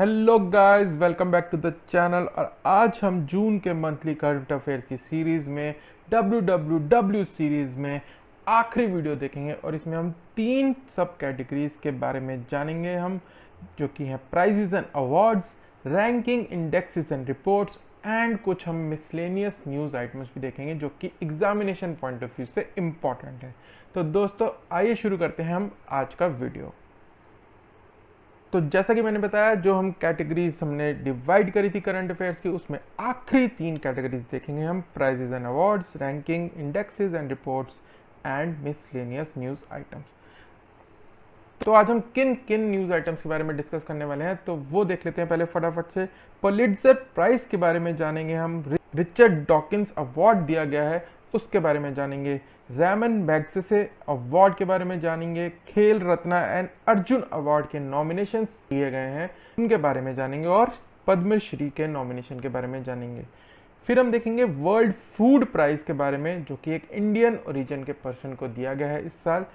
Hello guys, welcome back to the channel. और आज हम जून के मंथली करंट अफेयर्स की सीरीज में WWW सीरीज में आखिरी वीडियो देखेंगे और इसमें हम तीन सब कैटेगरीज के बारे में जानेंगे हम, जो कि हैं prizes and awards, ranking, indexes and reports and कुछ हम मिसलेनियस न्यूज़ आइटम्स भी देखेंगे जो कि एग्जामिनेशन पॉइंट ऑफ व्यू से इम्पॉर्टेंट है। तो दोस्तों आइए शुरू करते हैं हम आज का वीडियो। तो जैसा कि मैंने बताया, जो हम कैटेगरीज हमने डिवाइड करी थी करंट अफेयर्स की, उसमें आखिरी तीन कैटेगरीज देखेंगे हम, prizes and awards, ranking, indexes and reports and miscellaneous news items. तो आज हम किन किन न्यूज़ आइटम्स के बारे में डिस्कस करने वाले हैं, तो वो देख लेते हैं पहले फटाफट से। पुलित्जर प्राइज के बारे में जानेंगे हम, रिचर्ड डॉकिंस अवार्ड दिया गया है उसके बारे में जानेंगे, रैमन मैग्सेसे अवार्ड के बारे में जानेंगे, खेल रत्न एंड अर्जुन अवार्ड के नॉमिनेशंस दिए गए हैं उनके बारे में जानेंगे, और पद्मश्री के नॉमिनेशन के बारे में जानेंगे। फिर हम देखेंगे वर्ल्ड फूड प्राइज के बारे में, जो कि एक इंडियन ओरिजिन के पर्सन को दिया गया है इस साल।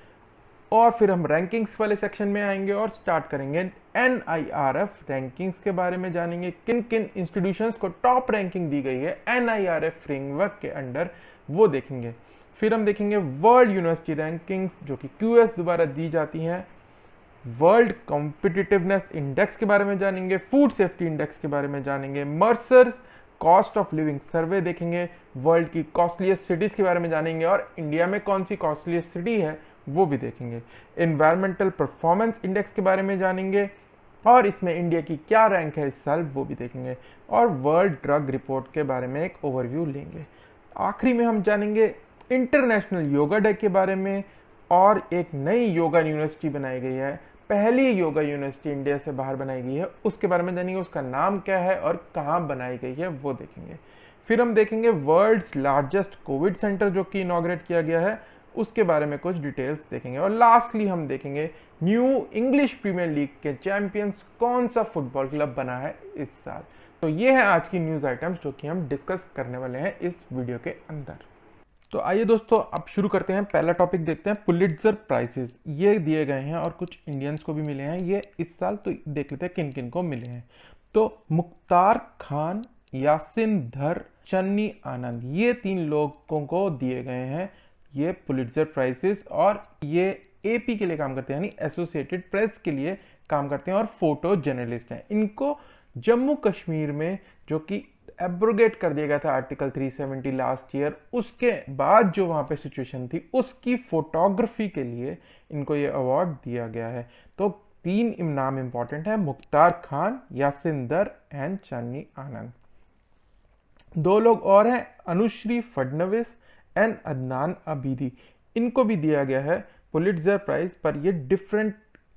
और फिर हम रैंकिंग्स वाले सेक्शन में आएंगे और स्टार्ट करेंगे NIRF रैंकिंग्स के बारे में जानेंगे, किन किन इंस्टीट्यूशंस को टॉप रैंकिंग दी गई है NIRF फ्रेमवर्क के अंडर, वो देखेंगे। फिर हम देखेंगे वर्ल्ड यूनिवर्सिटी रैंकिंग्स जो कि QS द्वारा दी जाती हैं, वर्ल्ड कॉम्पिटिटिवनेस इंडेक्स के बारे में जानेंगे, फूड सेफ्टी इंडेक्स के बारे में जानेंगे, मर्सर्स कॉस्ट ऑफ लिविंग सर्वे देखेंगे, वर्ल्ड की कॉस्टलीस्ट सिटीज के बारे में जानेंगे और इंडिया में कौन सी कॉस्टलीस्ट सिटी है वो भी देखेंगे, एनवायरमेंटल परफॉर्मेंस इंडेक्स के बारे में जानेंगे और इसमें इंडिया की क्या रैंक है इस साल वो भी देखेंगे, और वर्ल्ड ड्रग रिपोर्ट के बारे में एक ओवरव्यू लेंगे। आखिरी में हम जानेंगे इंटरनेशनल योगा डे के बारे में, और एक नई योगा यूनिवर्सिटी बनाई गई है, पहली योगा यूनिवर्सिटी इंडिया से बाहर बनाई गई है, उसके बारे में जानेंगे, उसका नाम क्या है और कहाँ बनाई गई है वो देखेंगे। फिर हम देखेंगे वर्ल्ड्स लार्जेस्ट कोविड सेंटर जो कि इनॉग्रेट किया गया है, उसके बारे में कुछ डिटेल्स देखेंगे। और लास्टली हम देखेंगे न्यू इंग्लिश प्रीमियर लीग के चैंपियंस कौन सा फुटबॉल क्लब बना है इस साल। तो ये है आज की न्यूज़ आइटम्स जो कि हम डिस्कस करने वाले हैं इस वीडियो के अंदर। तो आइए दोस्तों अब शुरू करते हैं। पहला टॉपिक देखते हैं पुलित्जर प्राइजेस। ये दिए गए हैं और कुछ इंडियंस को भी मिले हैं ये इस साल, तो देख लेते हैं किन किन को मिले हैं। तो मुख्तार खान, यासिन धर, चन्नी आनंद, ये तीन लोगों को दिए गए हैं ये पुलित्जर प्राइजेस, और ये AP के लिए काम करते हैं, यानी एसोसिएटेड प्रेस के लिए काम करते हैं और फोटो जर्नलिस्ट हैं। इनको जम्मू कश्मीर में, जो कि एब्रोगेट कर दिया गया था आर्टिकल 370 लास्ट ईयर, उसके बाद जो वहाँ पे सिचुएशन थी उसकी फोटोग्राफी के लिए इनको ये अवार्ड दिया गया है। तो तीन नाम इंपॉर्टेंट है, मुख्तार खान, यासिन दर एंड चन्नी आनंद। दो लोग और हैं, अनुश्री फडणवीस एंड अदनान अबीदी, इनको भी दिया गया है पुलित्जर प्राइज, पर ये डिफरेंट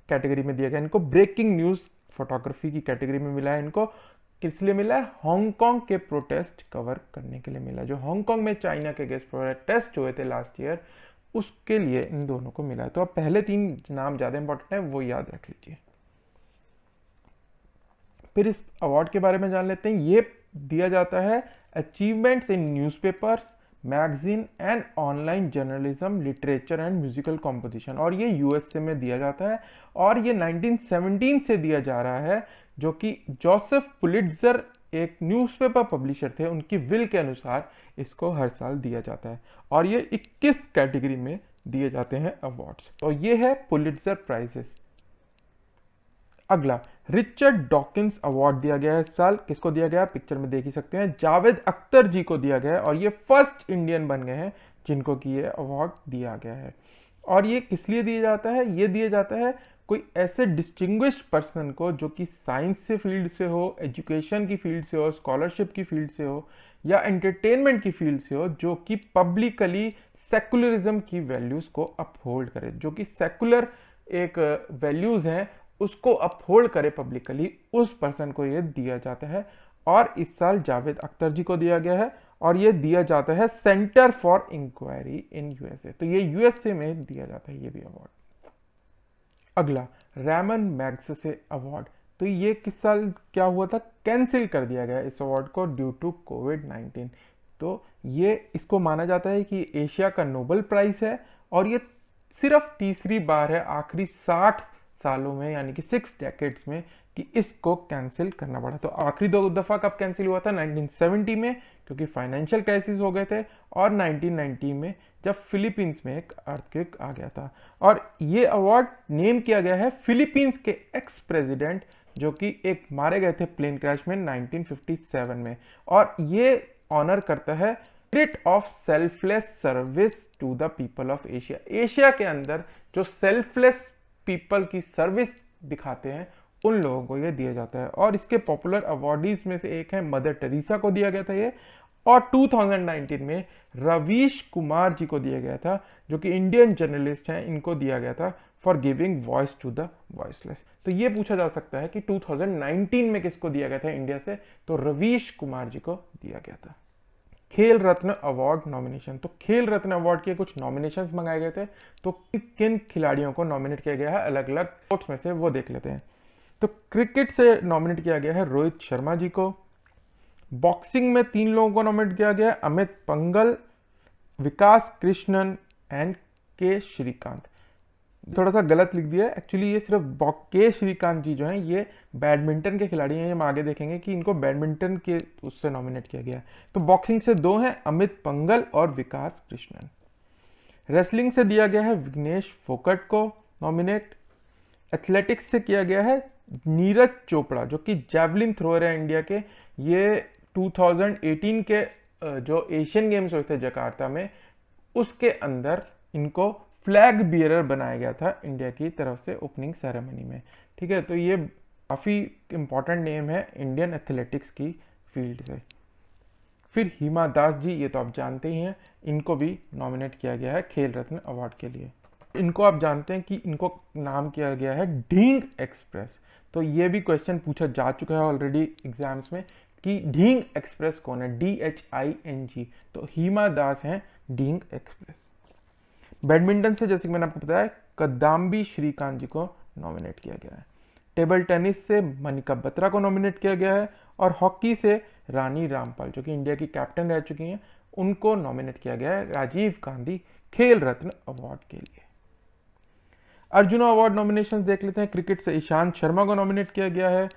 कैटेगरी में दिया गया। इनको ब्रेकिंग न्यूज फोटोग्राफी की कैटेगरी में मिला है। इनको किस लिए मिला है? हांगकांग के प्रोटेस्ट कवर करने के लिए मिला, जो हांगकांग में चाइना के अगेंस्ट प्रोटेस्ट हुए थे लास्ट ईयर, उसके लिए इन दोनों को मिला है। तो अब पहले तीन नाम ज्यादा इंपॉर्टेंट है, वो याद रख लीजिए। फिर इस अवार्ड के बारे में जान लेते हैं। ये दिया जाता है achievements in newspapers, magazine and online journalism, literature and musical composition, और ये USA में दिया जाता है और ये 1917 से दिया जा रहा है, जो कि जोसेफ पुलित्जर एक न्यूज़पेपर पब्लिशर थे, उनकी विल के अनुसार इसको हर साल दिया जाता है, और ये 21 कैटेगरी में दिए जाते हैं अवार्ड्स। तो ये है पुलित्जर प्राइजेस। अगला रिचर्ड डॉकिंस अवार्ड दिया गया है इस साल। किसको दिया गया? पिक्चर में देख ही सकते हैं, जावेद अख्तर जी को दिया गया है, और ये फर्स्ट इंडियन बन गए हैं जिनको कि ये अवार्ड दिया गया है। और ये किस लिए दिया जाता है? ये दिया जाता है कोई ऐसे डिस्टिंग्विश्ड पर्सन को जो कि साइंस से फील्ड से हो, एजुकेशन की फील्ड से हो, स्कॉलरशिप की फील्ड से हो, या एंटरटेनमेंट की फील्ड से हो, जो कि पब्लिकली सेकुलरिज्म की वैल्यूज को अपहोल्ड करे, जो कि सेकुलर एक वैल्यूज हैं उसको अपहोल्ड करे पब्लिकली, उस पर्सन को ये दिया जाता है। और इस साल जावेद अख्तर जी को दिया गया है, और ये दिया जाता है centre for inquiry in USA। तो ये USA में दिया जाता है ये भी अवार्ड। अगला रैमन मैग्सेसे अवार्ड। तो ये किस साल क्या हुआ था? कैंसिल कर दिया गया इस अवार्ड को ड्यू टू कोविड-19। तो ये इसको माना जाता है कि एशिया का नोबेल प्राइज है, और ये सिर्फ तीसरी बार है आखिरी 60 सालों में यानी कि 6 डेकेड्स में कि इसको कैंसिल करना पड़ा। तो आखिरी 2 दफ़ा कब कैंसिल हुआ था? 1970 में क्योंकि फाइनेंशियल क्राइसिस हो गए थे, और 1990 में जब फिलीपींस में एक अर्थक्वेक आ गया था। और ये अवार्ड नेम किया गया है फिलीपींस के एक्स प्रेसिडेंट जो कि एक मारे गए थे प्लेन क्रैश में 1957 में, और ये ऑनर करता है spirit of selfless service to the people of Asia. Asia के अंदर जो सेल्फलेस पीपल की सर्विस दिखाते हैं उन लोगों को ये दिया जाता है। और इसके पॉपुलर अवार्डीज में से एक है मदर टेरेसा को दिया गया था ये, और 2019 में रवीश कुमार जी को दिया गया था जो कि इंडियन जर्नलिस्ट हैं, इनको दिया गया था for giving voice to the voiceless. तो ये पूछा जा सकता है कि 2019 में किसको दिया गया था इंडिया से? तो रवीश कुमार जी को दिया गया था। खेल रत्न अवार्ड नॉमिनेशन, तो खेल रत्न अवार्ड के कुछ नॉमिनेशंस मंगाए गए थे, तो किन खिलाड़ियों को नॉमिनेट किया गया है अलग अलग स्पोर्ट्स में से, वो देख लेते हैं। तो क्रिकेट से नॉमिनेट किया गया है रोहित शर्मा जी को। बॉक्सिंग में 3 लोगों को नॉमिनेट किया गया है, अमित पंघल, विकास कृष्णन एंड के श्रीकांत। थोड़ा सा गलत लिख दिया है, एक्चुअली ये सिर्फ के श्रीकांत जी जो हैं ये बैडमिंटन के खिलाड़ी हैं, हम आगे देखेंगे कि इनको बैडमिंटन के उससे नॉमिनेट किया गया है। तो बॉक्सिंग से 2 हैं, अमित पंघल और विकास कृष्णन। रेसलिंग से दिया गया है विघ्नेश फोकट को नॉमिनेट। एथलेटिक्स से किया गया है नीरज चोपड़ा जो कि जैवलिन थ्रोअर है इंडिया के। ये 2018 के जो एशियन गेम्स हुए थे जकार्ता में, उसके अंदर इनको फ्लैग बियरर बनाया गया था इंडिया की तरफ से ओपनिंग सेरेमनी में। ठीक है, तो ये काफ़ी इंपॉर्टेंट नेम है इंडियन एथलेटिक्स की फील्ड से। फिर हिमा दास जी, ये तो आप जानते ही हैं, इनको भी नॉमिनेट किया गया है खेल रत्न अवार्ड के लिए। इनको आप जानते हैं कि इनको नाम किया गया है ढींग एक्सप्रेस। तो ये भी क्वेश्चन पूछा जा चुका है ऑलरेडी एग्जाम्स में कि ढींग एक्सप्रेस कौन है, DHING। तो हिमा दास हैं ढींग एक्सप्रेस। बैडमिंटन से जैसे कि मैंने आपको बताया कदाम्बी श्रीकांत जी को नॉमिनेट किया गया है। टेबल टेनिस से मनिका बत्रा को नॉमिनेट किया गया है, और हॉकी से रानी रामपाल जो कि इंडिया की कैप्टन रह चुकी हैं, उनको नॉमिनेट किया गया है राजीव गांधी खेल रत्न अवार्ड के लिए। अर्जुना अवार्ड नॉमिनेशन देख लेते हैं। क्रिकेट से ईशांत शर्मा को नॉमिनेट किया गया है,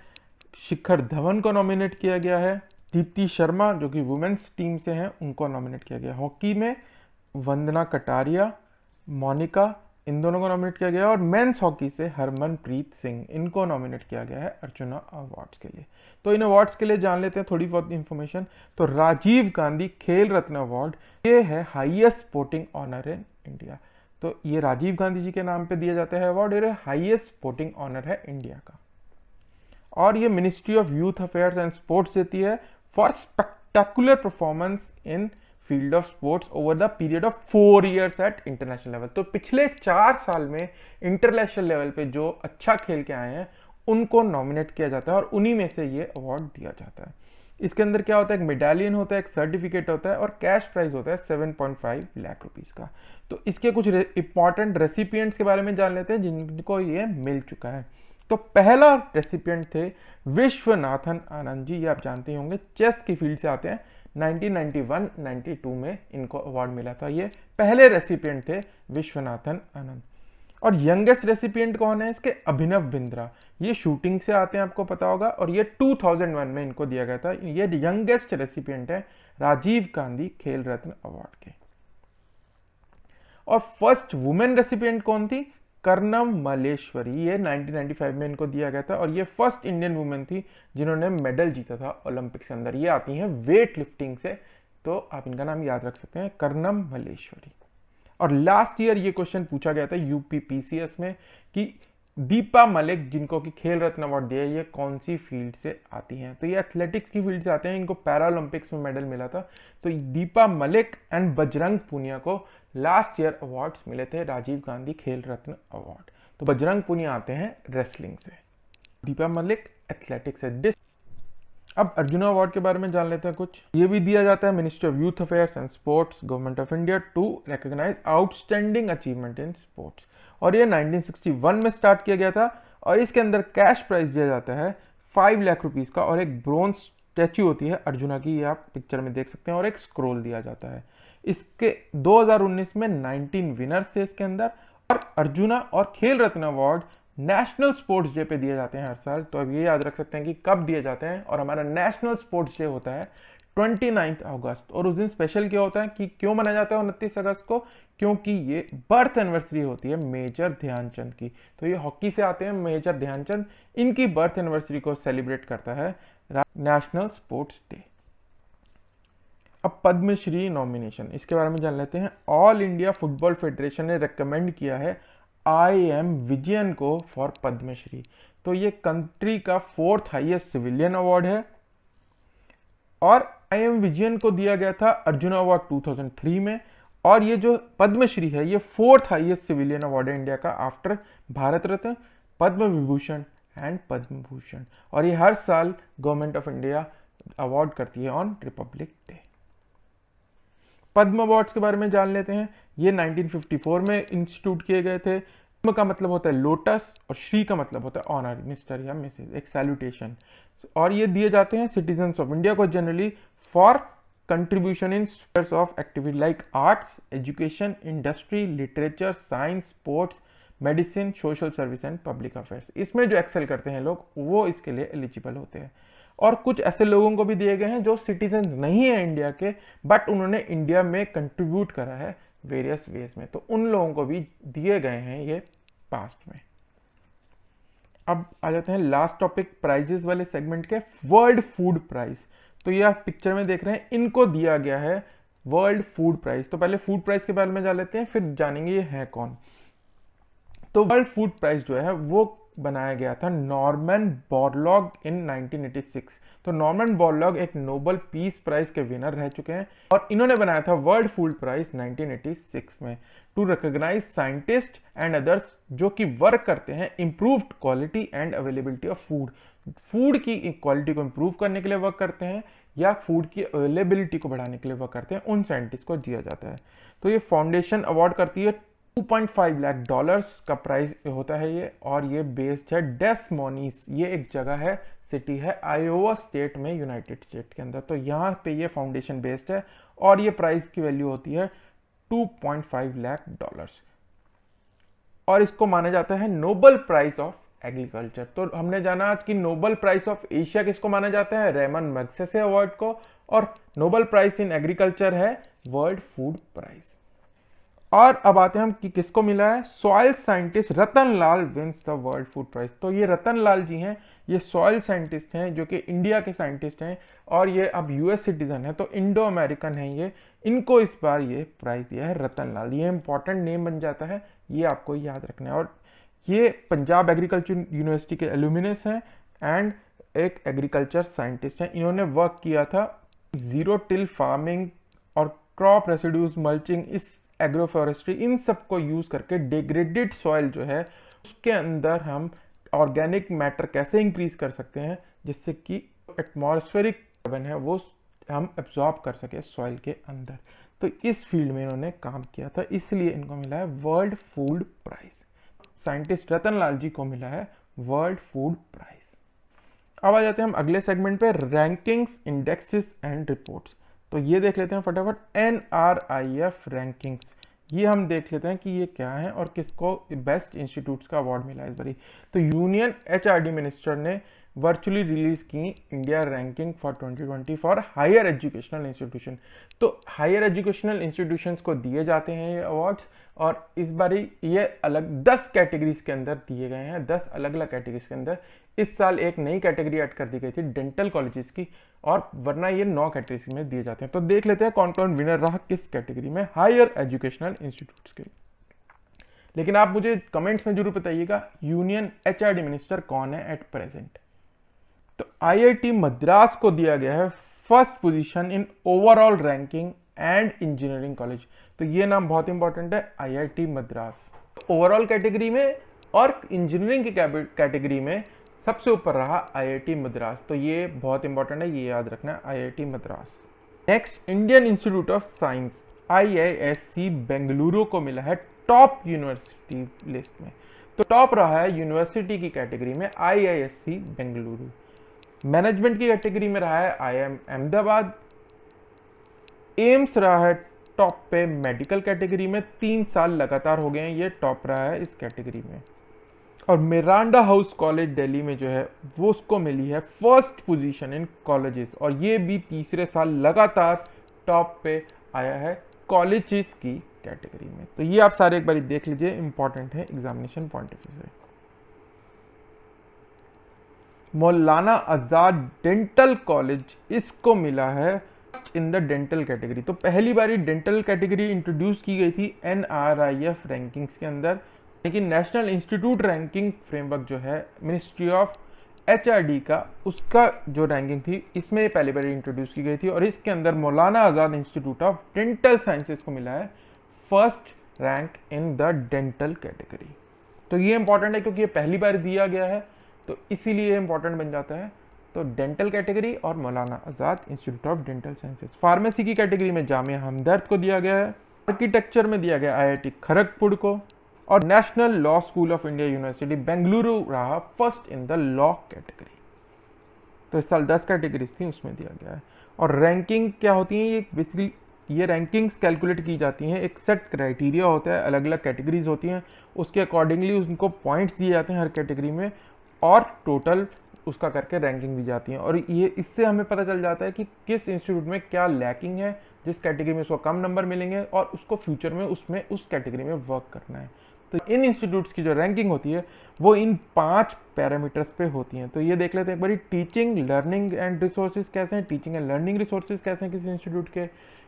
शिखर धवन को नॉमिनेट किया गया है, दीप्ति शर्मा जो कि वुमेन्स टीम से हैं उनको नॉमिनेट किया गया। हॉकी में वंदना कटारिया, मोनिका, इन दोनों को नॉमिनेट किया गया है, और मेंस हॉकी से हरमनप्रीत सिंह, इनको नॉमिनेट किया गया है अर्जुना अवार्ड्स के लिए। तो इन अवार्ड्स के लिए जान लेते हैं थोड़ी बहुत इंफॉर्मेशन। तो राजीव गांधी खेल रत्न अवार्ड ये है highest sporting honour in India. तो ये राजीव गांधी जी के नाम पे दिया जाता है अवार्ड, ये हाईएस्ट स्पोर्टिंग ऑनर है इंडिया का। और ये ministry of youth affairs and sports देती है for spectacular performance in field of sports over the period of 4 years at international level. तो पिछले 4 साल में इंटरनेशनल लेवल पे जो अच्छा खेल के आए हैं उनको नॉमिनेट किया जाता है, और उन्हीं में से ये अवार्ड दिया जाता है। इसके अंदर क्या होता है, एक मेडालियन होता है, एक सर्टिफिकेट होता है, और कैश प्राइज होता है 7.5 लाख रुपीज का। तो इसके कुछ इंपॉर्टेंट रेसिपिएंट्स के बारे में जान लेते हैं जिनको ये मिल चुका है। तो पहला रेसिपिएंट थे विश्वनाथन आनंद जी, ये आप जानते ही होंगे, चेस की फील्ड से आते हैं। 1991-92 में इनको अवार्ड मिला था, ये पहले रेसिपिएंट थे विश्वनाथन आनंद। और यंगेस्ट रेसिपिएंट कौन है इसके, अभिनव बिंद्रा, ये शूटिंग से आते हैं आपको पता होगा, और ये 2001 में इनको दिया गया था। ये यंगेस्ट रेसिपिएंट है राजीव गांधी खेल रत्न अवार्ड के। और फर्स्ट वुमेन रेसिपिएंट कौन थी, कर्नम मलेश्वरी, ये 1995 में इनको दिया गया था, और ये फर्स्ट इंडियन वुमेन थी जिन्होंने मेडल जीता था ओलंपिक्स के अंदर। ये आती हैं वेट लिफ्टिंग से, तो आप इनका नाम याद रख सकते हैं, कर्नम मलेश्वरी। और लास्ट ईयर ये क्वेश्चन पूछा गया था UPPCS में कि दीपा मलिक जिनको कि खेल रत्न अवार्ड दिया, ये कौन सी फील्ड से आती हैं। तो ये एथलेटिक्स की फील्ड से आते हैं, इनको पैरा ओलंपिक्स में मेडल मिला था। तो दीपा मलिक एंड बजरंग पुनिया को लास्ट ईयर अवार्ड्स मिले थे राजीव गांधी खेल रत्न अवार्ड। तो बजरंग पुनिया आते हैं रेसलिंग से, दीपा मलिक एथलेटिक्स से। अब अर्जुना अवार्ड के बारे में जान लेते हैं कुछ। ये भी दिया जाता है ministry of youth affairs and sports, government of India, to recognise outstanding achievement in sports. और ये 1961 में स्टार्ट किया गया था, और इसके अंदर कैश प्राइज दिया जाता है 5 लाख रुपीज का, और एक ब्रोंज स्टैच्यू होती है अर्जुना की, ये आप पिक्चर में देख सकते हैं, और एक स्क्रोल दिया जाता है। इसके 2019 में 19 विनर्स थे इसके अंदर, और अर्जुना और खेल रत्न अवार्ड नेशनल स्पोर्ट्स डे पे दिए जाते हैं हर साल। तो अब ये याद रख सकते हैं कि कब दिए जाते हैं। और हमारा नेशनल स्पोर्ट्स डे होता है 29 अगस्त। और उस दिन स्पेशल क्या होता है कि क्यों मनाया जाता है 29 अगस्त को? क्योंकि ये बर्थ एनिवर्सरी होती है मेजर ध्यानचंद की। तो ये हॉकी से आते हैं मेजर ध्यानचंद, इनकी बर्थ एनिवर्सरी को सेलिब्रेट करता है नेशनल स्पोर्ट्स डे। अब पद्मश्री नॉमिनेशन, इसके बारे में जान लेते हैं। ऑल इंडिया फुटबॉल फेडरेशन ने रेकमेंड किया है आई.एम. विजयन को फॉर पद्मश्री। तो ये कंट्री का 4th हाईएस्ट सिविलियन अवार्ड है। और आई.एम. विजयन को दिया गया था अर्जुन अवार्ड 2003 में। और ये जो पद्मश्री है ये 4th हाईएस्ट सिविलियन अवार्ड है इंडिया का, आफ्टर भारत रत्न, पद्म विभूषण एंड पद्म भूषण। और ये हर साल गवर्नमेंट ऑफ इंडिया अवार्ड करती है on Republic day. Padma awards के बारे में जान लेते हैं। ये 1954 में इंस्टीट्यूट किए गए थे। पद्म का मतलब होता है लोटस और श्री का मतलब होता है ऑनर, मिस्टर या मिसेज, एक सैल्यूटेशन। और ये दिए जाते हैं सिटीजन्स ऑफ इंडिया को generally for contribution in spheres of activity like arts, education, industry, literature, science, sports, medicine, social service and public affairs. इसमें जो एक्सेल करते हैं लोग वो इसके लिए एलिजिबल होते हैं। और कुछ ऐसे लोगों को भी दिए गए हैं जो सिटीजन्स नहीं है इंडिया के, बट उन्होंने इंडिया में कंट्रीब्यूट करा है वेरियस वेज में, तो उन लोगों को भी दिए गए हैं ये पास्ट में। अब आ जाते हैं लास्ट टॉपिक प्राइजेस वाले सेगमेंट के, वर्ल्ड फूड प्राइज। तो ये आप पिक्चर में देख रहे हैं, इनको दिया गया है वर्ल्ड फूड प्राइज। तो पहले फूड प्राइज के बारे में जान लेते हैं, फिर जानेंगे ये है कौन। तो वर्ल्ड फूड प्राइज जो है वो बनाया गया था नॉर्मन बोरलॉग इन 1986। तो नॉर्मन बोरलॉग एक नोबेल पीस प्राइज के विनर रह चुके हैं और इन्होंने बनाया था वर्ल्ड फूड प्राइज 1986 में to recognise scientist and others जो कि वर्क करते हैं improved quality and availability of food. Food की क्वालिटी को इंप्रूव करने के लिए वर्क करते हैं या फूड की अवेलेबिलिटी को बढ़ाने के लिए वर्क करते हैं, उन साइंटिस्ट को दिया जाता है। तो ये फाउंडेशन अवार्ड करती है। 2.5 लाख डॉलर्स का प्राइस होता है ये, और ये बेस्ड है डेस मोनीस, ये एक जगह है, सिटी है आयोवा स्टेट में, यूनाइटेड स्टेट के अंदर। तो यहाँ पे ये फाउंडेशन बेस्ड है और ये प्राइस की वैल्यू होती है 2.5 लाख डॉलर्स। और इसको माना जाता है नोबेल प्राइज ऑफ एग्रीकल्चर। तो हमने जाना आज कि नोबेल प्राइज ऑफ एशिया किसको माना जाता है, रेमन मैग्सेसे अवार्ड को, और नोबेल प्राइज इन एग्रीकल्चर है वर्ल्ड फूड प्राइज। और अब आते हैं हम कि किसको मिला है, soil scientist Ratan Lal wins the world food prize. तो ये रतन लाल जी हैं, ये सॉइल साइंटिस्ट हैं जो कि इंडिया के साइंटिस्ट हैं और ये अब यूएस सिटीजन है, तो इंडो अमेरिकन है ये। इनको इस बार ये प्राइज दिया है रतन लाल। ये इंपॉर्टेंट नेम बन जाता है, ये आपको याद रखना है। और ये पंजाब एग्रीकल्चर यूनिवर्सिटी के एल्यूमिनस हैं एंड एक एग्रीकल्चर साइंटिस्ट हैं। इन्होंने वर्क किया था जीरो टिल फार्मिंग और क्रॉप रेसिड्यूज, मल्चिंग, इस एग्रोफॉरेस्ट्री, इन सब को यूज करके डिग्रेडेड सॉइल जो है उसके अंदर हम ऑर्गेनिक मैटर कैसे इंक्रीज कर सकते हैं जिससे कि एटमॉस्फेरिक कार्बन है वो हम एब्जॉर्ब कर सके सॉइल के अंदर। तो इस फील्ड में इन्होंने काम किया था, इसलिए इनको मिला है world food prize. Scientist Ratan Lal ji को मिला है वर्ल्ड फूड प्राइज। अब आ जाते हैं हम अगले सेगमेंट पे, रैंकिंग्स, इंडेक्सेस एंड रिपोर्ट्स। तो ये देख लेते हैं फटाफट, NRIF रैंकिंग्स। ये हम देख लेते हैं कि ये क्या है और किसको बेस्ट इंस्टीट्यूट्स का अवार्ड मिला इस बारी। तो यूनियन HRD मिनिस्टर ने वर्चुअली रिलीज की India ranking for 2020 for higher educational institution. तो हायर एजुकेशनल इंस्टीट्यूशंस को दिए जाते हैं ये अवार्ड्स, और इस बारी ये अलग 10 कैटेगरीज के अंदर दिए गए हैं, 10 अलग अलग कैटेगरीज के अंदर। इस साल एक नई कैटेगरी ऐड कर दी गई थी डेंटल कॉलेजेस की, और वरना ये 9 कैटेगरीज में दिए जाते हैं। तो देख लेते हैं कौन कौन विनर रहा किस कैटेगरी में हायर एजुकेशनल इंस्टीट्यूट्स के। लेकिन आप मुझे कमेंट्स में जरूर बताइएगा यूनियन HRD मिनिस्टर कौन है एट प्रेजेंट। तो IIT मद्रास को दिया गया है first position in overall ranking and engineering college. तो ये नाम बहुत इंपॉर्टेंट है, IIT मद्रास ओवरऑल कैटेगरी में और इंजीनियरिंग की कैटेगरी में सबसे ऊपर रहा IIT मद्रास। तो ये बहुत इंपॉर्टेंट है, ये याद रखना है, IIT Madras. Next, Indian institute of science IISc Bengaluru को मिला है टॉप यूनिवर्सिटी लिस्ट में। तो टॉप रहा है यूनिवर्सिटी की कैटेगरी में IISc बेंगलुरु। मैनेजमेंट की कैटेगरी में रहा है IIM अहमदाबाद। एम्स रहा है टॉप पे मेडिकल कैटेगरी में, 3 साल लगातार हो गए हैं ये टॉप रहा है इस कैटेगरी में। और मिरांडा हाउस कॉलेज दिल्ली में जो है वो उसको मिली है फर्स्ट पोजीशन इन कॉलेजेस, और ये भी तीसरे साल लगातार टॉप पे आया है कॉलेजेस की कैटेगरी में। तो ये आप सारे एक बार देख लीजिए, इंपॉर्टेंट है एग्जामिनेशन पॉइंट ऑफ व्यू से। मौलाना आजाद डेंटल कॉलेज, इसको मिला है इन द डेंटल कैटेगरी। तो पहली बारी डेंटल कैटेगरी इंट्रोड्यूस की गई थी NRIF रैंकिंग्स के अंदर, लेकिन नेशनल इंस्टीट्यूट रैंकिंग फ्रेमवर्क जो है मिनिस्ट्री ऑफ HRD का, उसका जो रैंकिंग थी इसमें पहली बार इंट्रोड्यूस की गई थी, और इसके अंदर मौलाना Azad institute of dental sciences को मिला है first rank in the dental category. तो ये इंपॉर्टेंट है क्योंकि ये पहली बार दिया गया है, तो इसीलिए इंपॉर्टेंट बन जाता है। तो डेंटल कैटेगरी और Maulana Azad institute of dental sciences. Pharmacy की कैटेगरी में जामिया हमदर्द को दिया गया है, आर्किटेक्चर में दिया गया IIT खड़गपुर को, और national law school of India university Bengaluru रहा first in the law category. तो इस साल 10 कैटेगरीज थी, उसमें दिया गया है। और रैंकिंग क्या होती है, ये बेसिकली ये रैंकिंग्स कैलकुलेट की जाती हैं, एक सेट क्राइटेरिया होता है, अलग अलग कैटेगरीज होती हैं, उसके अकॉर्डिंगली उनको पॉइंट्स दिए जाते हैं हर कैटेगरी में, और टोटल उसका करके रैंकिंग दी जाती है। और ये इससे हमें पता चल जाता है कि किस इंस्टीट्यूट में क्या लैकिंग है, जिस कैटेगरी में उसको कम नंबर मिलेंगे, और उसको फ्यूचर में उसमें उस कैटेगरी में वर्क करना है। तो इन इंस्टीट्यूट्स की जो रैंकिंग होती है वो इन 5 पैरामीटर्स पे होती हैं। तो ये देख लेते हैं एक बारी, टीचिंग लर्निंग एंड रिसोर्सेज कैसे हैं, टीचिंग एंड लर्निंग रिसोर्सेज कैसे हैं किसी इंस्टीट्यूट के,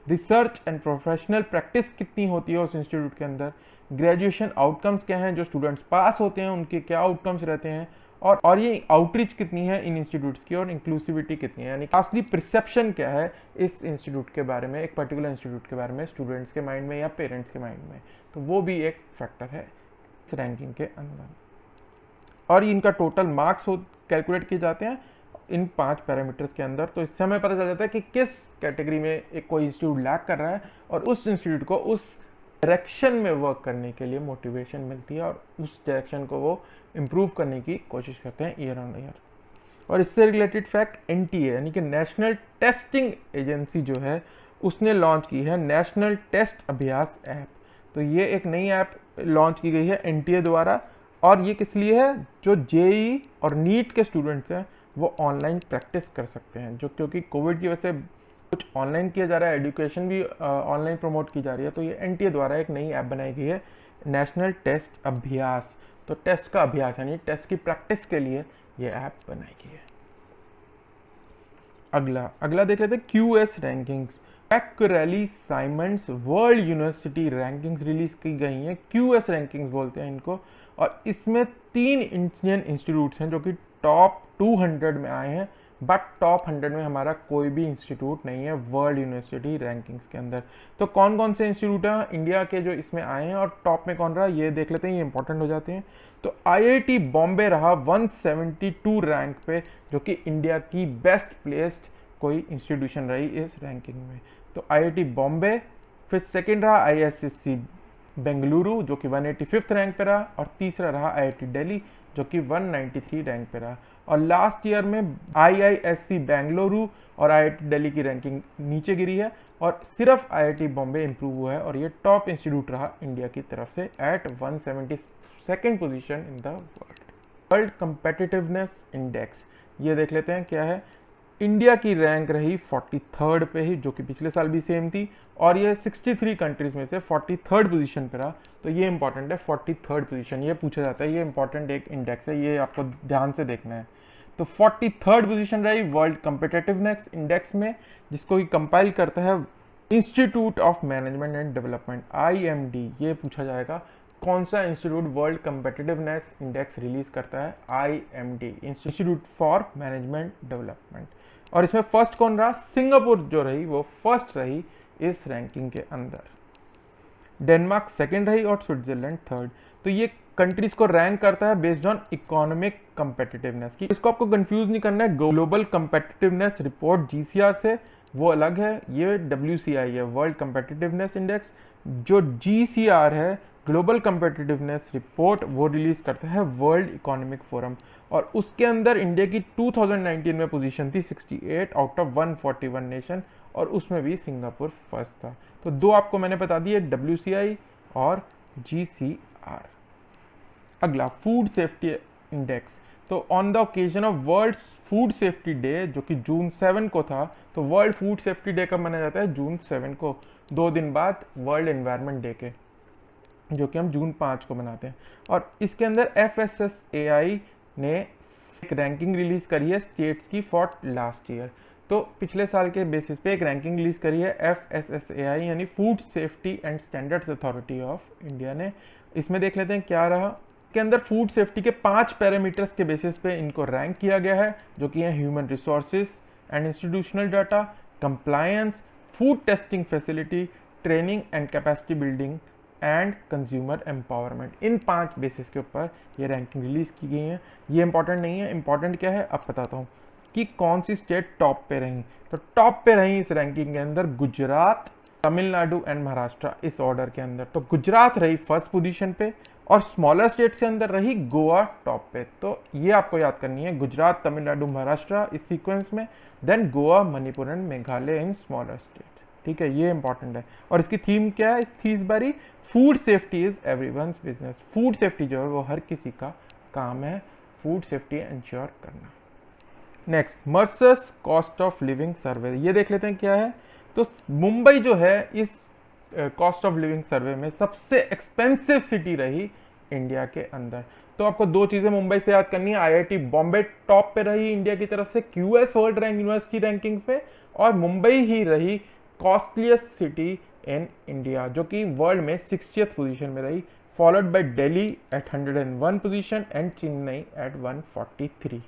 रिसर्च एंड प्रोफेशनल प्रैक्टिस कितनी होती है उस इंस्टीट्यूट के अंदर, ग्रेजुएशन आउटकम्स क्या हैं, जो स्टूडेंट्स पास होते हैं उनके क्या आउटकम्स रहते हैं, और ये आउटरीच कितनी है इन इंस्टीट्यूट्स की, और इंक्लूसिविटी कितनी है, यानी असली परसेप्शन क्या है इस इंस्टीट्यूट के बारे में, एक पर्टिकुलर इंस्टीट्यूट के बारे में स्टूडेंट्स के माइंड में या पेरेंट्स के माइंड में। तो वो भी एक फैक्टर है इस रैंकिंग के अंदर। और इनका टोटल मार्क्स कैलकुलेट किए जाते हैं इन 5 पैरामीटर्स के अंदर। तो इससे हमें पता चल जाता है कि किस कैटेगरी में एक कोई इंस्टीट्यूट लैक कर रहा है, और उस इंस्टीट्यूट को उस डायरेक्शन में वर्क करने के लिए मोटिवेशन मिलती है, और उस डायरेक्शन को वो इम्प्रूव करने की कोशिश करते हैं ईयर ऑन ईयर। और इससे रिलेटेड फैक्ट NTA यानी कि नेशनल टेस्टिंग एजेंसी जो है उसने लॉन्च की है नेशनल टेस्ट अभ्यास ऐप। तो ये एक नई ऐप लॉन्च की गई है NTA द्वारा, और ये किस लिए है, जो JEE और नीट के स्टूडेंट्स हैं वो ऑनलाइन प्रैक्टिस कर सकते हैं, जो क्योंकि कोविड की वजह से कुछ ऑनलाइन किया जा रहा है, एजुकेशन भी ऑनलाइन प्रमोट की जा रही है। तो ये NTA द्वारा एक नई ऐप बनाई गई है नेशनल टेस्ट अभ्यास। तो टेस्ट का अभ्यास यानी टेस्ट की प्रैक्टिस के लिए ये ऐप बनाई गई है। अगला देख लेते हैं QS rankings. Quacquarelli Symonds world university rankings release की गई हैं, QS रैंकिंग्स बोलते हैं इनको, और इसमें 3 इंडियन इंस्टीट्यूट्स हैं जो कि टॉप 200 में आए हैं, बट टॉप 100 में हमारा कोई भी इंस्टीट्यूट नहीं है वर्ल्ड यूनिवर्सिटी रैंकिंग्स के अंदर। तो कौन कौन से इंस्टीट्यूट हैं इंडिया के जो इसमें आए हैं, और टॉप में कौन रहा ये देख लेते हैं, ये इंपॉर्टेंट हो जाते हैं। तो IIT बॉम्बे रहा 172 रैंक पे, जो कि इंडिया की बेस्ट प्लेस्ड कोई इंस्टीट्यूशन रही इस रैंकिंग में। तो IIT बॉम्बे, फिर सेकेंड रहा IISc बेंगलुरु जो कि 185th रैंक पे रहा, और तीसरा रहा IIT दिल्ली जो कि 193 रैंक पे रहा। और लास्ट ईयर में IISc बेंगलुरु और IIT दिल्ली की रैंकिंग नीचे गिरी है, और सिर्फ IIT बॉम्बे इंप्रूव हुआ है, और ये टॉप इंस्टीट्यूट रहा इंडिया की तरफ से at 172nd position in the world competitiveness index. ये देख लेते हैं क्या है, इंडिया की रैंक रही 43rd पे ही, जो कि पिछले साल भी सेम थी, और ये 63 कंट्रीज में से 43rd पोजीशन पे रहा। तो ये इंपॉर्टेंट है 43rd पोजीशन, ये पूछा जाता है, ये इंपॉर्टेंट एक इंडेक्स है, ये आपको ध्यान से देखना है। तो 43rd पोजीशन रही वर्ल्ड कम्पिटिटिवनेस इंडेक्स में, जिसको कंपाइल करता है institute of management and development IMD। ये पूछा जाएगा कौन सा institute world competitiveness index release करता है, IMD institute for management development. और इसमें फर्स्ट कौन रहा, सिंगापुर जो रही वो फर्स्ट रही इस रैंकिंग के अंदर, डेनमार्क सेकंड रही, और स्विट्जरलैंड थर्ड। तो ये कंट्रीज को रैंक करता है बेस्ड ऑन इकोनॉमिक कम्पिटिटिवनेस की। इसको आपको कंफ्यूज नहीं करना है ग्लोबल कम्पिटिटिवनेस रिपोर्ट GCR से, वो अलग है, ये WCI है वर्ल्ड कम्पिटिटिवनेस इंडेक्स। जो GCR है ग्लोबल कम्पिटिटिवनेस रिपोर्ट, वो रिलीज करता है वर्ल्ड इकोनॉमिक फोरम, और उसके अंदर इंडिया की 2019 में पोजीशन थी 68 आउट ऑफ 141 नेशन, और उसमें भी सिंगापुर फर्स्ट था। तो दो आपको मैंने बता दिए, WCI और GCR। अगला फूड सेफ्टी इंडेक्स। तो on the occasion of world food safety day जो कि जून 7 को था, तो वर्ल्ड फूड सेफ्टी डे कब मनाया जाता है? जून 7 को, 2 दिन बाद वर्ल्ड एनवायरनमेंट डे के, जो कि हम जून 5 को मनाते हैं। और इसके अंदर FSSAI ने एक रैंकिंग रिलीज करी है स्टेट्स की फॉर लास्ट ईयर। तो पिछले साल के बेसिस पे एक रैंकिंग रिलीज करी है FSSAI यानी food safety and standards authority of India ने। इसमें देख लेते हैं क्या रहा। के अंदर फूड सेफ्टी के 5 पैरामीटर्स के बेसिस पे इनको रैंक किया गया है, जो कि है human resources and institutional data, compliance, food testing facility, training and capacity building and consumer empowerment. In 5 basis के ऊपर ये रैंकिंग रिलीज की गई है। ये इंपॉर्टेंट नहीं है, इंपॉर्टेंट क्या है अब बताता हूँ कि कौन सी स्टेट टॉप पे रही। तो टॉप पे रही इस रैंकिंग के अंदर गुजरात, तमिलनाडु एंड महाराष्ट्र, इस ऑर्डर के अंदर। तो गुजरात रही फर्स्ट पोजीशन पे और स्मॉलर स्टेट्स के अंदर रही गोवा टॉप पे। तो ये आपको याद करनी है, गुजरात, तमिलनाडु, महाराष्ट्र इस सीक्वेंस में, then Goa, Manipur and Meghalaya in smaller states. ठीक है, ये इंपॉर्टेंट है। और इसकी थीम क्या है इस बारी? Food safety is everyone's business. Food safety जो है वो हर किसी का काम है, फूड सेफ्टी इंश्योर करना। नेक्स्ट, मर्सर्स कॉस्ट ऑफ लिविंग सर्वे, ये देख लेते हैं क्या है। तो मुंबई जो है इस कॉस्ट ऑफ लिविंग सर्वे में सबसे एक्सपेंसिव सिटी रही इंडिया के अंदर। तो आपको 2 चीजें मुंबई से याद करनी है। IIT बॉम्बे टॉप पे रही इंडिया की तरफ से QS world rank university rankings में, और मुंबई ही रही कॉस्टलीस्ट सिटी इन इंडिया, जो कि वर्ल्ड में 60th पोजीशन में रही, followed by Delhi at 101 position and Chennai at 143।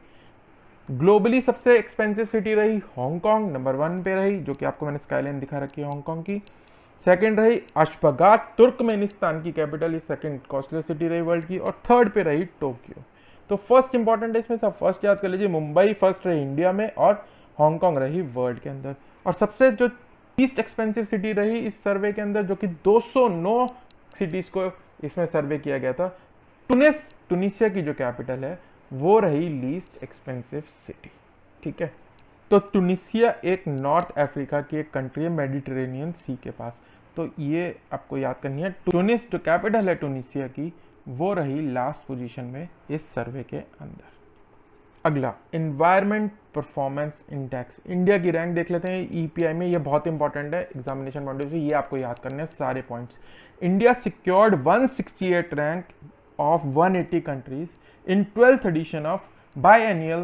Globally सबसे एक्सपेंसिव सिटी रही हांगकांग, नंबर 1 पे रही, जो कि आपको मैंने स्काईलाइन दिखा रखी है हांगकांग की। सेकंड रही अशफगाट, तुर्कमेनिस्तान की कैपिटल, ये सेकंड कॉस्टली सिटी रही वर्ल्ड की। और थर्ड पे रही टोक्यो। तो फर्स्ट इंपॉर्टेंट है इसमें, सब फर्स्ट याद कर लीजिए, मुंबई फर्स्ट रही इंडिया में और हांगकांग रही वर्ल्ड के अंदर। और सबसे जो लीस्ट एक्सपेंसिव सिटी रही इस सर्वे के अंदर, जो कि 209 सिटीज को इसमें सर्वे किया गया था, टूनिसिया की जो कैपिटल है वो रही लीस्ट एक्सपेंसिव सिटी। ठीक है, तो टूनिसिया एक नॉर्थ अफ्रीका की एक कंट्री है मेडिटेरेनियन सी के पास। तो ये आपको याद करनी है। टूनिस जो कैपिटल है टूनिसिया की, वो रही लास्ट पोजीशन में इस सर्वे के अंदर। अगला, एनवायरमेंट परफॉर्मेंस इंडेक्स, इंडिया की रैंक देख लेते हैं EPI में। ये बहुत इंपॉर्टेंट है एग्जामिनेशन पॉइंट ऑफ व्यू से, ये आपको याद करने हैं सारे points. India secured 168 rank of 180 countries in 12th edition of biennial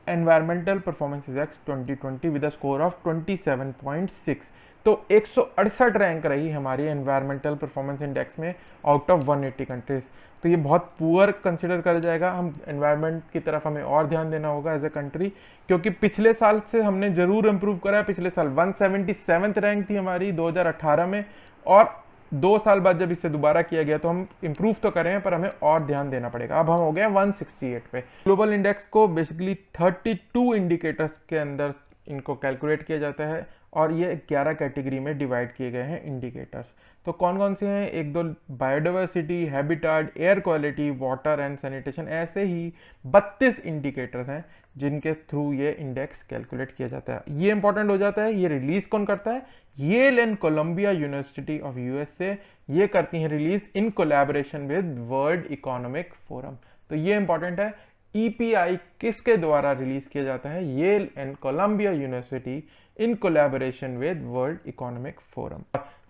environmental performance index 2020 with a score of 27.6। तो 168 रैंक रही हमारी एनवायरमेंटल परफॉर्मेंस इंडेक्स में आउट ऑफ 180 कंट्रीज। तो ये बहुत पुअर कंसिडर करा जाएगा। हम एनवायरमेंट की तरफ हमें और ध्यान देना होगा एज ए कंट्री, क्योंकि पिछले साल से हमने जरूर इंप्रूव करा है। पिछले साल 177th रैंक थी हमारी 2018 में, और 2 साल बाद जब इसे दोबारा किया गया तो हम इंप्रूव तो करें, पर हमें और ध्यान देना पड़ेगा। अब हम हो गए 168 पे। ग्लोबल इंडेक्स को बेसिकली 32 इंडिकेटर्स के अंदर इनको कैलकुलेट किया जाता है, और ये 11 कैटेगरी में डिवाइड किए गए हैं इंडिकेटर्स। तो कौन कौन से हैं? 1-2 biodiversity, habitat, air quality, water and sanitation, ऐसे ही 32 इंडिकेटर्स हैं जिनके थ्रू ये इंडेक्स कैलकुलेट किया जाता है। ये इंपॉर्टेंट हो जाता है। ये रिलीज कौन करता है? Yale and Columbia university of USA, ये करती हैं release in collaboration with world economic forum. तो ये इंपॉर्टेंट है। EPI किसके द्वारा रिलीज किया जाता है? Yale and Columbia university in collaboration with world economic forum.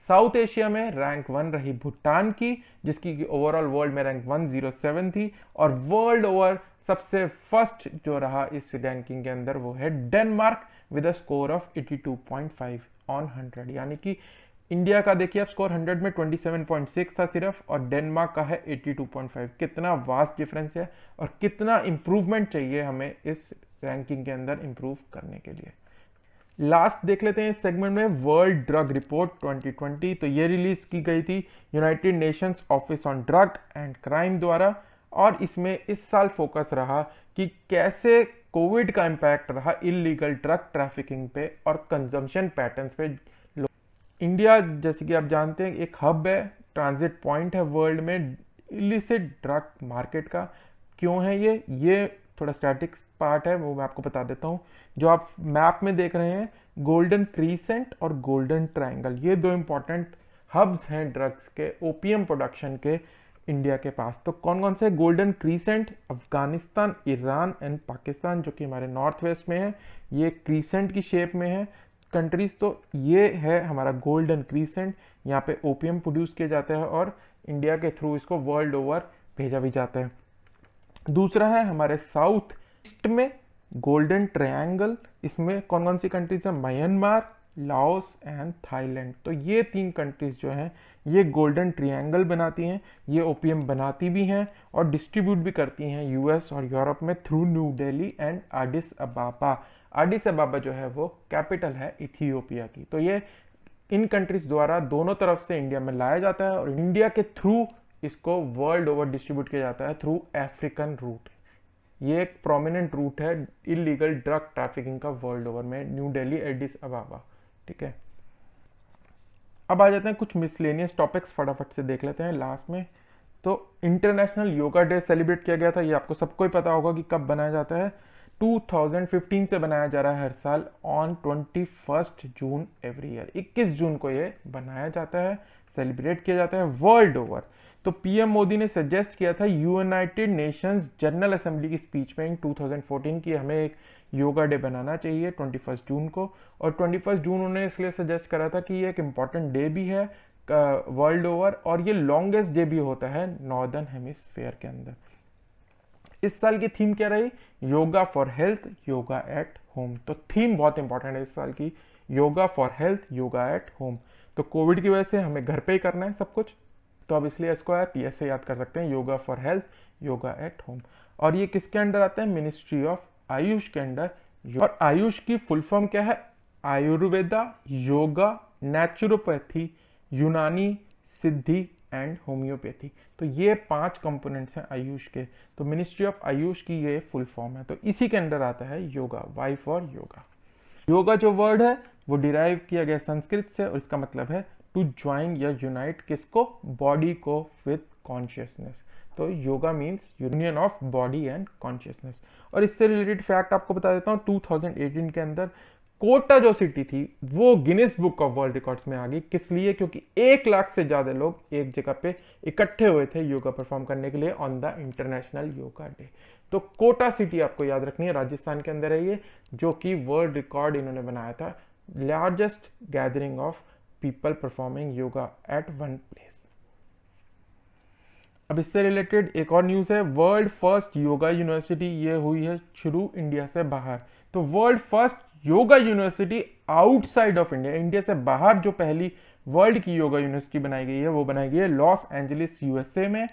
South Asia में रैंक 1 रही भूटान की, जिसकी ओवरऑल वर्ल्ड में रैंक 107 थी। और वर्ल्ड ओवर सबसे फर्स्ट जो रहा इस रैंकिंग के अंदर वो है Denmark with a score of 82.5 on 100। यानी कि इंडिया का देखिए आप स्कोर 100 में 27.6 था सिर्फ, और डेनमार्क का है 82.5। कितना वास्ट डिफरेंस है और कितना इंप्रूवमेंट चाहिए हमें इस रैंकिंग के अंदर इंप्रूव करने के लिए। लास्ट देख लेते हैं इस सेगमेंट में, वर्ल्ड ड्रग रिपोर्ट 2020। तो ये रिलीज की गई थी United Nations office on drug and crime द्वारा, और इसमें इस साल फोकस रहा कि कैसे कोविड का इम्पैक्ट रहा इलीगल ड्रग ट्रैफिकिंग पे और कंजम्पशन पैटर्न्स पे। इंडिया जैसे कि आप जानते हैं एक हब है, ट्रांजिट पॉइंट है वर्ल्ड में इलिसिट ड्रग मार्केट का। क्यों है ये थोड़ा स्टैटिक्स पार्ट है, वो मैं आपको बता देता हूँ। जो आप मैप में देख रहे हैं, गोल्डन क्रीसेंट और गोल्डन ट्रायंगल, ये 2 इंपॉर्टेंट हब्स हैं ड्रग्स के, ओपीएम प्रोडक्शन के इंडिया के पास। तो कौन कौन से? Golden crescent, Afghanistan, Iran and Pakistan, जो कि हमारे नॉर्थ वेस्ट में है, ये क्रीसेंट की शेप में है कंट्रीज। तो ये है हमारा गोल्डन क्रीसेंट, यहाँ पे ओपियम प्रोड्यूस किया जाता है और इंडिया के थ्रू इसको वर्ल्ड ओवर भेजा भी जाता है। दूसरा है हमारे साउथ ईस्ट में गोल्डन ट्रायंगल, इसमें कौन कौन सी कंट्रीज है? Myanmar, Laos and Thailand. तो ये 3 कंट्रीज जो हैं ये गोल्डन ट्रायंगल बनाती हैं, ये ओपियम बनाती भी हैं और डिस्ट्रीब्यूट भी करती हैं यूएस और यूरोप में through new Delhi and Aedes अबाबा। Aedes अबाबा जो है वो कैपिटल है इथियोपिया की। तो ये इन कंट्रीज द्वारा दोनों तरफ से इंडिया में लाया जाता है और इंडिया के थ्रू इसको वर्ल्ड ओवर डिस्ट्रीब्यूट किया जाता है थ्रू अफ्रीकन रूट। ये एक प्रोमिनेंट रूट है इलीगल ड्रग ट्रैफिकिंग का वर्ल्ड ओवर में, न्यू दिल्ली एडिस अबाबा। ठीक है, अब आ जाते हैं कुछ मिसलेनियस टॉपिक्स, फटाफट से देख लेते हैं लास्ट में। तो इंटरनेशनल योगा डे सेलिब्रेट किया गया था, ये आपको सबको ही पता होगा कि कब बनाया जाता है। 2015 से बनाया जा रहा है हर साल ऑन 21 जून एवरी ईयर। 21 जून को ये बनाया जाता है, सेलिब्रेट किया जाता है वर्ल्ड ओवर। तो पीएम मोदी ने सजेस्ट किया था यूनाइटेड नेशंस जनरल असेंबली की स्पीच में इन 2014 की हमें एक योगा डे बनाना चाहिए 21 जून को। और 21 जून उन्होंने इसलिए सजेस्ट करा था कि ये एक इम्पॉर्टेंट डे भी है वर्ल्ड ओवर और ये लॉन्गेस्ट डे भी होता है नॉर्दर्न हेमिस्फीयर के अंदर। इस साल की थीम क्या रही? Yoga for health, yoga at home. तो थीम बहुत इंपॉर्टेंट है इस साल की, yoga for health, yoga at home. तो कोविड की वजह से हमें घर पे ही करना है सब कुछ, तो अब इसलिए इसको आप ऐसे याद कर सकते हैं, yoga for health, yoga at home. और ये किसके अंडर आता है? मिनिस्ट्री ऑफ आयुष के अंडर। और आयुष की फुल फॉर्म क्या है? आयुर्वेदा, योगा, नेचुरोपैथी, यूनानी, सिद्धि एंड होम्योपैथी। तो ये 5 कंपोनेंट्स हैं आयुष के। तो मिनिस्ट्री ऑफ आयुष की ये फुल फॉर्म है, तो इसी के अंडर आता है योगा, वाई फॉर योगा। योगा जो वर्ड है वो डिराइव किया गया संस्कृत से और इसका मतलब है टू ज्वाइन या यूनाइट, किसको? बॉडी को विद कॉन्शियसनेस। तो yoga means union of body and consciousness. और इससे रिलेटेड फैक्ट आपको बता देता हूँ, 2018 के अंदर कोटा जो सिटी थी वो Guinness book of world records में आ गई। किस लिए? क्योंकि 1 लाख से ज्यादा लोग एक जगह पे इकट्ठे हुए थे योगा परफॉर्म करने के लिए on the international yoga day. तो कोटा सिटी आपको याद रखनी है, राजस्थान के अंदर है ये, जो कि वर्ल्ड रिकॉर्ड इन्होंने बनाया था, largest gathering of people performing yoga at one place. अब इससे रिलेटेड एक और न्यूज है, वर्ल्ड फर्स्ट योगा यूनिवर्सिटी ये हुई है शुरू इंडिया से बाहर। तो world first yoga university outside of India, India से बाहर जो पहली वर्ल्ड की योगा यूनिवर्सिटी बनाई गई है वो बनाई गई है लॉस एंजलिस यूएसए में।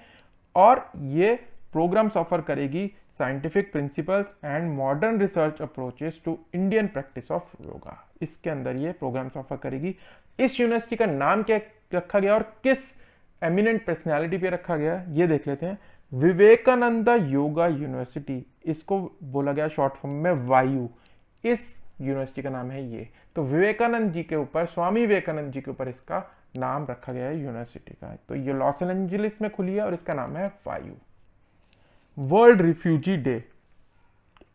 और ये प्रोग्राम्स ऑफर करेगी scientific principles and modern research approaches to Indian practice of yoga. इसके अंदर ये प्रोग्राम्स ऑफर करेगी। इस यूनिवर्सिटी का नाम क्या रखा गया और किस एमिनेंट पर्सनैलिटी पे रखा गया ये देख लेते हैं। विवेकानंदा योगा यूनिवर्सिटी, इसको बोला गया शॉर्ट फॉर्म में वायु, इस यूनिवर्सिटी का नाम है ये। तो विवेकानंद जी के ऊपर, स्वामी विवेकानंद जी के ऊपर इसका नाम रखा गया है यूनिवर्सिटी का। तो ये लॉस एंजलिस में खुली है और इसका नाम है वायु। वर्ल्ड रिफ्यूजी डे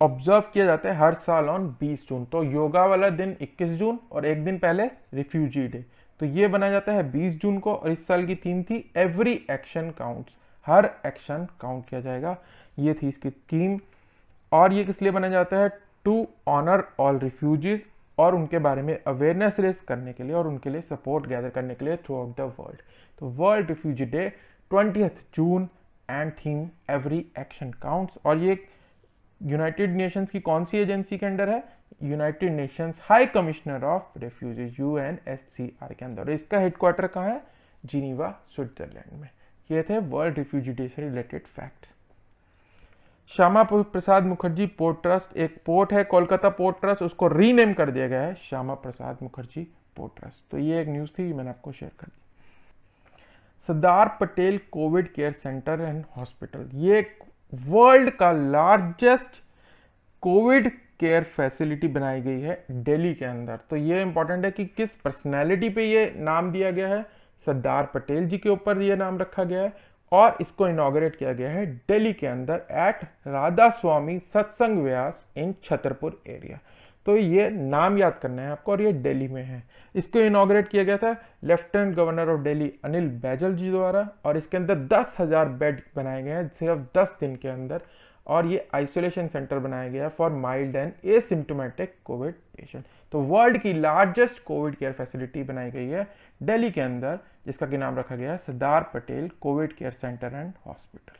ऑब्जर्व किया जाता है हर साल ऑन 20 जून। तो योगा वाला दिन 21 जून और एक दिन पहले रिफ्यूजी डे, तो ये बनाया जाता है 20 जून को। और इस साल की थीम थी एवरी एक्शन काउंट्स, हर एक्शन काउंट किया जाएगा, ये थी इसकी थीम। और ये किस लिए बनाया जाता है? टू ऑनर ऑल रिफ्यूजीज, और उनके बारे में अवेयरनेस रेस करने के लिए और उनके लिए सपोर्ट गैदर करने के लिए थ्रू आउट द वर्ल्ड। तो world refugee day 20 June and theme every action counts. और ये यूनाइटेड नेशंस की कौन सी एजेंसी के अंडर है? United Nations high commissioner of refugees UNHCR के अंदर। इसका हेडक्वार्टर कहाँ है? जिनीवा, स्विट्जरलैंड में। ये थे वर्ल्ड रिफ्यूजी डे से related facts. Shyama Prasad Mukherjee port trust, एक पोर्ट है कोलकाता पोर्ट ट्रस्ट, उसको रीनेम कर दिया गया है श्यामा प्रसाद मुखर्जी पोर्ट ट्रस्ट। तो ये एक न्यूज थी, मैंने आपको शेयर कर दी। Sardar Patel covid care centre and hospital, ये वर्ल्ड का लार्जेस्ट कोविड केयर फैसिलिटी बनाई गई है दिल्ली के अंदर। तो ये इंपॉर्टेंट है कि किस पर्सनैलिटी पे ये नाम दिया गया है, सरदार पटेल जी के ऊपर ये नाम रखा गया है। और इसको इनॉग्रेट किया गया है दिल्ली के अंदर एट राधा स्वामी सत्संग व्यास इन छतरपुर एरिया। तो ये नाम याद करना है आपको, और ये दिल्ली में है। इसको इनॉग्रेट किया गया था lieutenant governor of Delhi Anil Baijal ji द्वारा, और इसके अंदर 10,000 बेड बनाए गए हैं सिर्फ 10 दिन के अंदर, और ये आइसोलेशन सेंटर बनाया गया है for mild and asymptomatic Covid patient. तो वर्ल्ड की लार्जेस्ट कोविड केयर फैसिलिटी बनाई गई है दिल्ली के अंदर, जिसका कि नाम रखा गया है Sardar Patel covid care centre and hospital.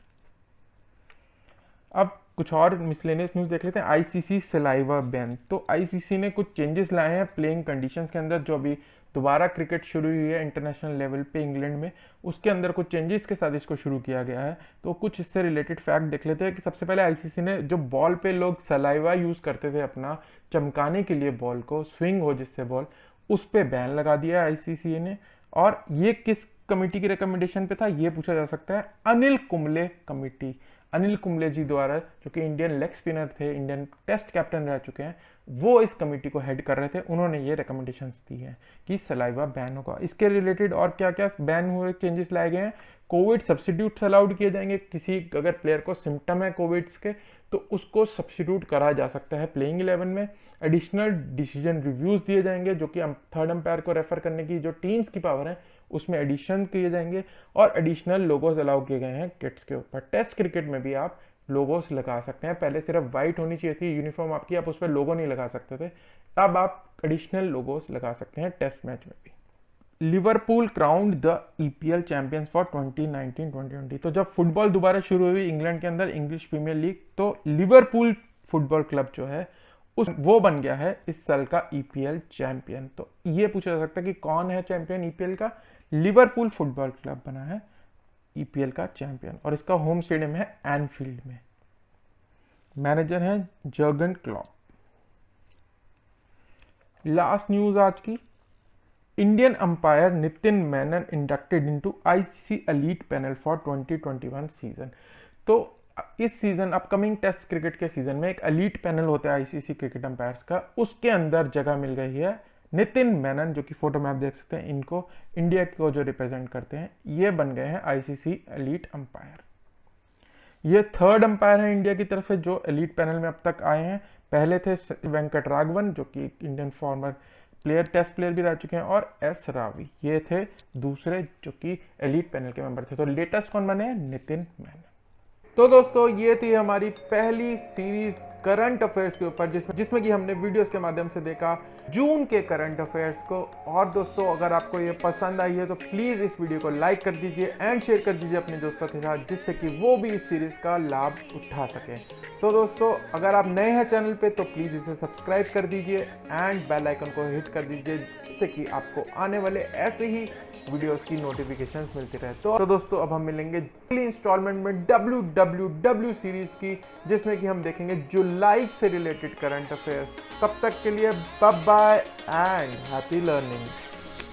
अब कुछ और मिसलेनियस न्यूज़ देख लेते हैं। ICC saliva ban. तो आईसीसी ने कुछ चेंजेस लाए हैं प्लेइंग कंडीशंस के अंदर। जो अभी दोबारा क्रिकेट शुरू हुई है इंटरनेशनल लेवल पे इंग्लैंड में, उसके अंदर कुछ चेंजेस के साथ इसको शुरू किया गया है। तो कुछ इससे रिलेटेड फैक्ट देख लेते हैं कि सबसे पहले आईसीसी ने जो बॉल पे लोग सलाइवा यूज़ करते थे अपना चमकाने के लिए, बॉल को स्विंग हो जिससे बॉल, उस पर बैन लगा दिया आईसीसी ने। और ये किस कमेटी की रिकमेंडेशन पे था ये पूछा जा सकता है। अनिल कुंबले कमेटी, अनिल कुंबले जी द्वारा, जो कि इंडियन लेग स्पिनर थे, इंडियन टेस्ट कैप्टन रह चुके हैं, वो इस कमेटी को हेड कर रहे थे। उन्होंने ये रिकमेंडेशंस दी हैं कि सलाइवा बैन होगा। इसके रिलेटेड और क्या क्या बैन हुए, चेंजेस लाए गए हैं। कोविड सब्सिट्यूट्स अलाउड किए जाएंगे। किसी अगर प्लेयर को सिम्टम है कोविड के तो उसको सब्सिट्यूट करा जा सकता है प्लेइंग 11 में। एडिशनल डिसीजन रिव्यूज दिए जाएंगे, जो कि थर्ड अंपायर को रेफर करने की जो टीम्स की पावर है उसमें एडिशन किए जाएंगे। और एडिशनल लोगोस अलाउ किए गए हैं किट्स के ऊपर। टेस्ट क्रिकेट में भी आप लोगोस लगा सकते हैं। पहले सिर्फ वाइट होनी चाहिए थी यूनिफॉर्म आपकी, आप उस पर लोगो नहीं लगा सकते थे, अब आप एडिशनल लोगोस लगा सकते हैं टेस्ट मैच में भी। Liverpool crowned the EPL champions for 2019-2020। तो जब फुटबॉल दोबारा शुरू हुई इंग्लैंड के अंदर, इंग्लिश प्रीमियर लीग, तो लिवरपूल फुटबॉल क्लब जो है वो बन गया है इस साल का ईपीएल चैंपियन। तो ये पूछा जा सकता है कि कौन है चैंपियन ईपीएल का। लिवरपूल फुटबॉल क्लब बना है ईपीएल का चैंपियन, और इसका होम स्टेडियम है एनफील्ड में। मैनेजर है जर्गन क्लॉप। लास्ट न्यूज आज की, Indian umpire Nitin Menon inducted into ICC elite panel for 2021 season. तो इस सीजन अपकमिंग टेस्ट क्रिकेट के सीजन में एक एलीट पैनल होता है आईसीसी क्रिकेट अंपायर्स का, उसके अंदर जगह मिल गई है नितिन मेनन, जो कि फोटो में आप देख सकते हैं इनको, इंडिया को जो रिप्रेजेंट करते हैं, ये बन गए हैं आईसीसी एलीट अंपायर। ये थर्ड अंपायर है इंडिया की तरफ से जो एलीट पैनल में अब तक आए हैं। पहले थे वेंकट राघवन, जो कि Indian former player, test player भी रह चुके हैं, और एस रावी, ये थे दूसरे जो कि एलीट पैनल के मेंबर थे। तो लेटेस्ट कौन बने? नितिन मेनन। तो दोस्तों ये थी हमारी पहली सीरीज करंट अफेयर्स के ऊपर, जिसमें कि हमने वीडियोस के माध्यम से देखा जून के करंट अफेयर्स को। और दोस्तों अगर आपको ये पसंद आई है तो प्लीज़ इस वीडियो को लाइक कर दीजिए एंड शेयर कर दीजिए अपने दोस्तों के साथ, जिससे कि वो भी इस सीरीज़ का लाभ उठा सकें। तो दोस्तों अगर आप नए हैं चैनल पे तो प्लीज़ इसे सब्सक्राइब कर दीजिए एंड बेल आइकन को हिट कर दीजिए, जिससे कि आपको आने वाले ऐसे ही वीडियोस की नोटिफिकेशंस मिलती रहे। तो दोस्तों अब हम मिलेंगे अगली इंस्टॉलमेंट में WWW सीरीज की, जिसमें कि हम देखेंगे जुलाई से रिलेटेड करंट अफेयर्स। तब तक के लिए bye bye and happy learning.